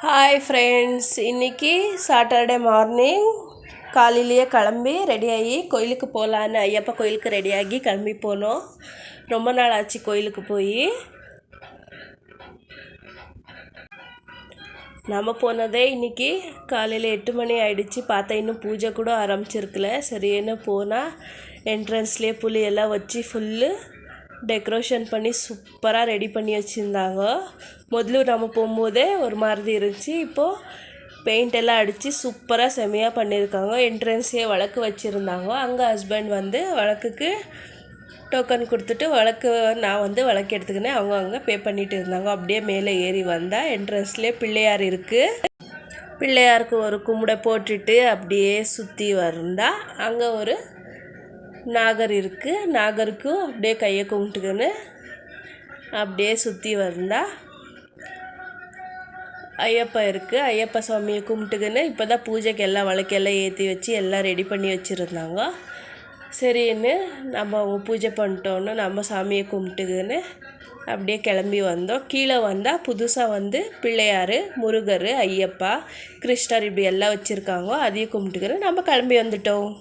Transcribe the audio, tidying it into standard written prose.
Hi friends, இன்றைக்கி Saturday morning காலையிலேயே கிளம்பி ரெடியாகி கோயிலுக்கு போகலான்னு ஐயப்பா கோயிலுக்கு ரெடியாகி கிளம்பி போனோம். ரொம்ப நாள் ஆச்சு கோயிலுக்கு போய். நம்ம போனதே இன்றைக்கி காலையில் 8 மணி ஆகிடுச்சு. பார்த்தா இன்னும் பூஜை கூட ஆரம்பிச்சிருக்கல. சரின்னு போனால் என்ட்ரன்ஸ்லேயே புளி எல்லாம் வச்சு ஃபுல்லு டெக்கரேஷன் பண்ணி சூப்பராக ரெடி பண்ணி வச்சுருந்தாங்க. முதல்ல நம்ம போகும்போதே ஒரு மாதிரி இருந்துச்சு. இப்போது பெயிண்ட் எல்லாம் அடித்து சூப்பராக செமையாக பண்ணியிருக்காங்க. என்ட்ரன்ஸே விளக்கு வச்சுருந்தாங்க. அங்கே ஹஸ்பண்ட் வந்து விளக்குக்கு டோக்கன் கொடுத்துட்டு நான் விளக்கு எடுத்துக்கினேன். அவங்க அங்கே பே பண்ணிட்டு இருந்தாங்க. அப்படியே மேலே ஏறி வந்தால் என்ட்ரன்ஸ்லேயே பிள்ளையார் இருக்குது. பிள்ளையாருக்கு ஒரு கும்பிடை போட்டுட்டு அப்படியே சுற்றி வந்தால் அங்கே ஒரு நாகர் இருக்குது. நாகருக்கும் அப்படியே கையை கும்பிட்டுக்கின்னு அப்படியே சுற்றி வந்தால் ஐயப்பா இருக்குது. ஐயப்பா சாமியை கும்பிட்டுக்கின்னு இப்போ தான் பூஜைக்கு எல்லாம் விளக்கெல்லாம் ஏற்றி வச்சு எல்லாம் ரெடி பண்ணி வச்சுருந்தாங்க. சரின்னு நம்ம அவங்க பூஜை பண்ணிட்டோன்னு நம்ம சாமியை கும்பிட்டுக்கின்னு அப்படியே கிளம்பி வந்தோம். கீழே வந்தால் புதுசாக பிள்ளையார், முருகர், ஐயப்பா, கிருஷ்ணர் இப்படி எல்லாம் வச்சுருக்காங்க. அதையும் கும்பிட்டுக்கின்னு நம்ம கிளம்பி வந்துட்டோம்.